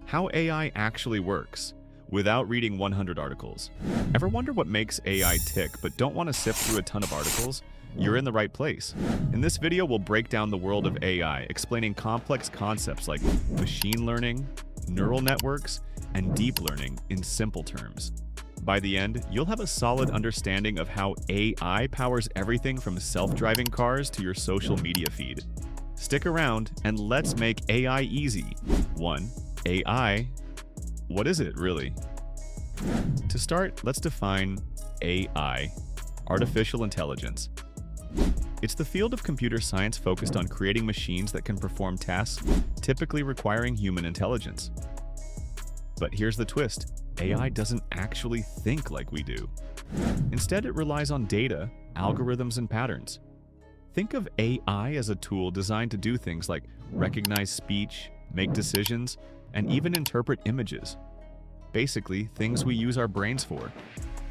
How AI actually works without reading 100 articles. Ever wonder what makes AI tick but don't want to sift through a ton of articles? You're in the right place. In this video, we'll break down the world of AI, explaining complex concepts like machine learning, neural networks, and deep learning in simple terms. By the end, you'll have a solid understanding of how AI powers everything from self-driving cars to your social media feed. Stick around and let's make AI easy. 1. AI. What is it, really? To start, let's define AI, artificial intelligence. It's the field of computer science focused on creating machines that can perform tasks typically requiring human intelligence. But here's the twist. AI doesn't actually think like we do. Instead, it relies on data, algorithms, and patterns. Think of AI as a tool designed to do things like recognize speech, make decisions, and even interpret images. Basically, things we use our brains for.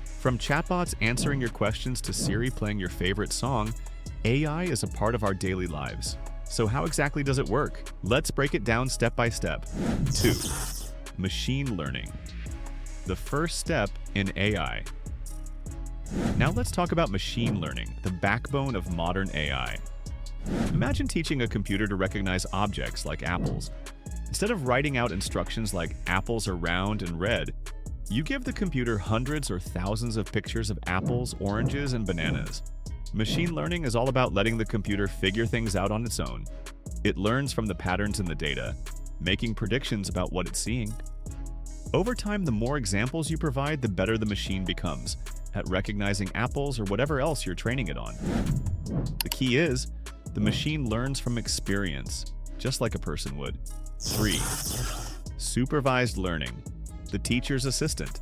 From chatbots answering your questions to Siri playing your favorite song, AI is a part of our daily lives. So how exactly does it work? Let's break it down step by step. 2. Machine learning. The first step in AI. Now let's talk about machine learning, the backbone of modern AI. Imagine teaching a computer to recognize objects like apples. Instead of writing out instructions like apples are round and red, you give the computer hundreds or thousands of pictures of apples, oranges, and bananas. Machine learning is all about letting the computer figure things out on its own. It learns from the patterns in the data, making predictions about what it's seeing. Over time, the more examples you provide, the better the machine becomes at recognizing apples or whatever else you're training it on. The key is, the machine learns from experience, just like a person would. 3. Supervised learning, the teacher's assistant.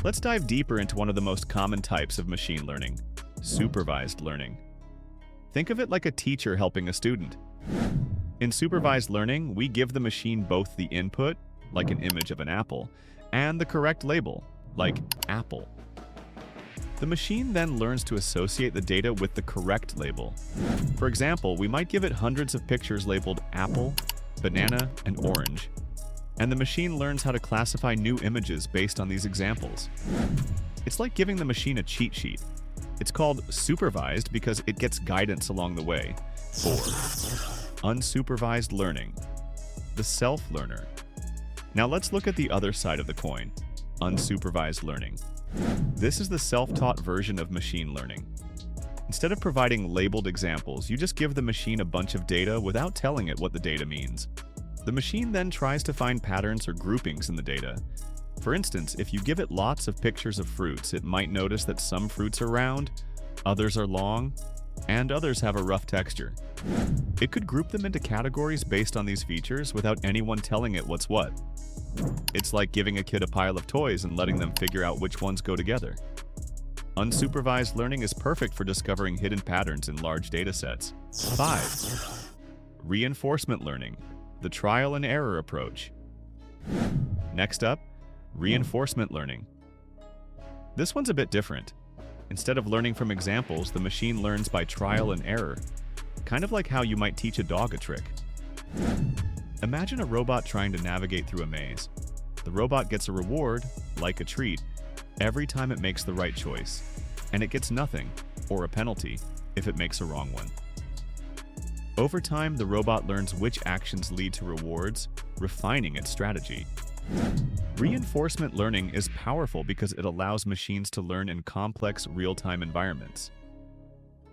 Let's dive deeper into one of the most common types of machine learning, supervised learning. Think of it like a teacher helping a student. In supervised learning, we give the machine both the input, like an image of an apple, and the correct label, like apple. The machine then learns to associate the data with the correct label. For example, we might give it hundreds of pictures labeled apple, banana, and orange, and the machine learns how to classify new images based on these examples. It's like giving the machine a cheat sheet. It's called supervised because it gets guidance along the way. 4. Unsupervised learning, the self-learner. Now let's look at the other side of the coin, unsupervised learning. This is the self-taught version of machine learning. Instead of providing labeled examples, you just give the machine a bunch of data without telling it what the data means. The machine then tries to find patterns or groupings in the data. For instance, if you give it lots of pictures of fruits, it might notice that some fruits are round, others are long, and others have a rough texture. It could group them into categories based on these features without anyone telling it what's what. It's like giving a kid a pile of toys and letting them figure out which ones go together. Unsupervised learning is perfect for discovering hidden patterns in large data sets. 5. Reinforcement learning, the trial and error approach. Next up, reinforcement learning. This one's a bit different. Instead of learning from examples, the machine learns by trial and error, kind of like how you might teach a dog a trick. Imagine a robot trying to navigate through a maze. The robot gets a reward, like a treat, every time it makes the right choice, and it gets nothing, or a penalty, if it makes a wrong one. Over time, the robot learns which actions lead to rewards, refining its strategy. Reinforcement learning is powerful because it allows machines to learn in complex, real-time environments.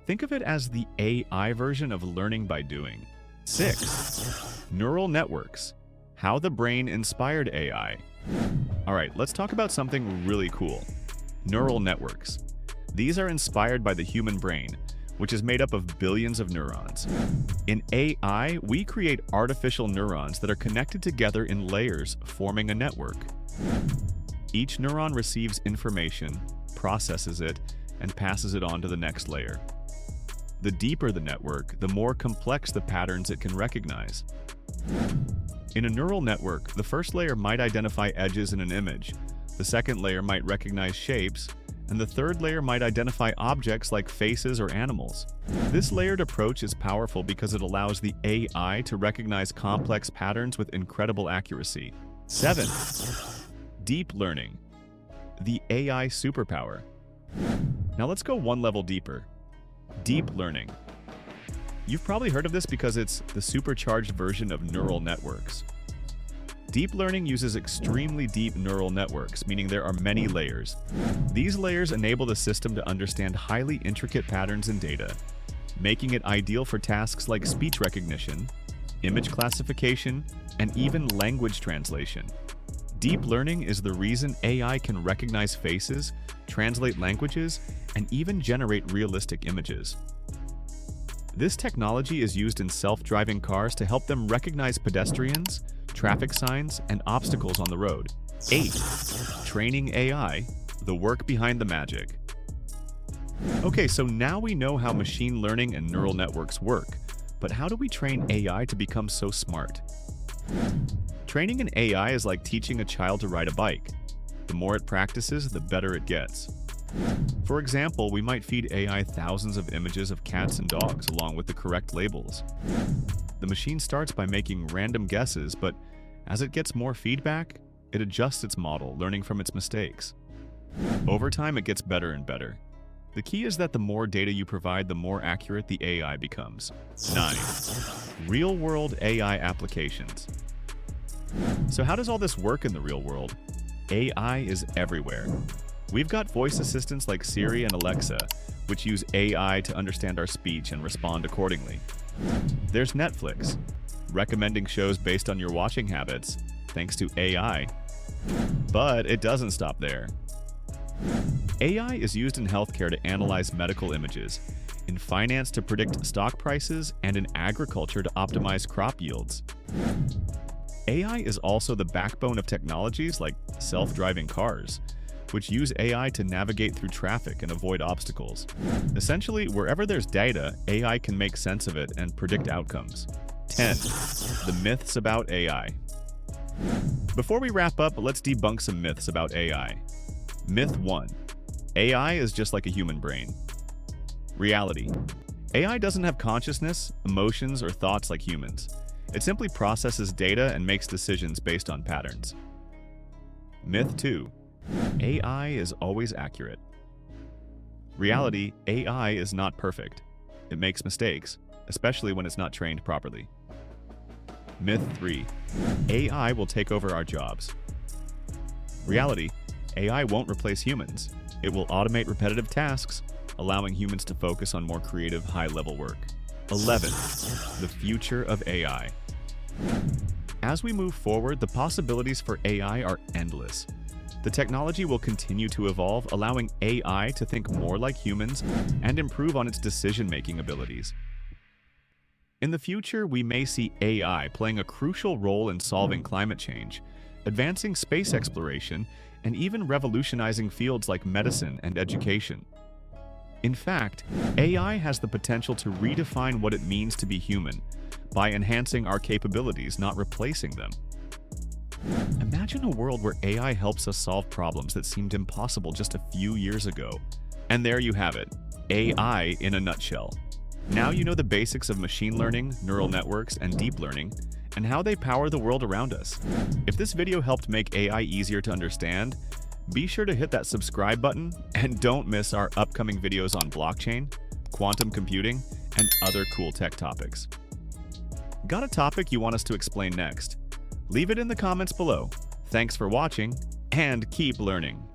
Think of it as the AI version of learning by doing. 6. Neural networks, how the brain inspired AI. All right, let's talk about something really cool. Neural networks. These are inspired by the human brain, which is made up of billions of neurons. In AI, we create artificial neurons that are connected together in layers, forming a network. Each neuron receives information, processes it, and passes it on to the next layer. The deeper the network, the more complex the patterns it can recognize. In a neural network, the first layer might identify edges in an image, the second layer might recognize shapes, and the third layer might identify objects like faces or animals. This layered approach is powerful because it allows the AI to recognize complex patterns with incredible accuracy. 7. Deep learning, the AI superpower. Now let's go one level deeper. Deep learning. You've probably heard of this because it's the supercharged version of neural networks. Deep learning uses extremely deep neural networks, meaning there are many layers. These layers enable the system to understand highly intricate patterns in data, making it ideal for tasks like speech recognition, image classification, and even language translation. Deep learning is the reason AI can recognize faces, translate languages, and even generate realistic images. This technology is used in self-driving cars to help them recognize pedestrians, traffic signs, and obstacles on the road. 8. Training AI, the work behind the magic. Okay, so now we know how machine learning and neural networks work, but how do we train AI to become so smart? Training an AI is like teaching a child to ride a bike. The more it practices, the better it gets. For example, we might feed AI thousands of images of cats and dogs along with the correct labels. The machine starts by making random guesses, but as it gets more feedback, it adjusts its model, learning from its mistakes. Over time, it gets better and better. The key is that the more data you provide, the more accurate the AI becomes. 9. Real-world AI applications. So how does all this work in the real world? AI is everywhere. We've got voice assistants like Siri and Alexa, which use AI to understand our speech and respond accordingly. There's Netflix, recommending shows based on your watching habits, thanks to AI. But it doesn't stop there. AI is used in healthcare to analyze medical images, in finance to predict stock prices, and in agriculture to optimize crop yields. AI is also the backbone of technologies like self-driving cars, which use AI to navigate through traffic and avoid obstacles. Essentially, wherever there's data, AI can make sense of it and predict outcomes. 10. The myths about AI. Before we wrap up, let's debunk some myths about AI. Myth 1. AI is just like a human brain. Reality. AI doesn't have consciousness, emotions, or thoughts like humans. It simply processes data and makes decisions based on patterns. Myth 2. AI is always accurate. Reality, AI is not perfect. It makes mistakes, especially when it's not trained properly. Myth 3. AI will take over our jobs. Reality, AI won't replace humans. It will automate repetitive tasks, allowing humans to focus on more creative, high-level work. 11. The future of AI. As we move forward, the possibilities for AI are endless. The technology will continue to evolve, allowing AI to think more like humans and improve on its decision-making abilities. In the future, we may see AI playing a crucial role in solving climate change, advancing space exploration, and even revolutionizing fields like medicine and education. In fact, AI has the potential to redefine what it means to be human by enhancing our capabilities, not replacing them. Imagine a world where AI helps us solve problems that seemed impossible just a few years ago. And there you have it, AI in a nutshell. Now you know the basics of machine learning, neural networks, and deep learning, and how they power the world around us. If this video helped make AI easier to understand, be sure to hit that subscribe button and don't miss our upcoming videos on blockchain, quantum computing, and other cool tech topics. Got a topic you want us to explain next? Leave it in the comments below. Thanks for watching, and keep learning.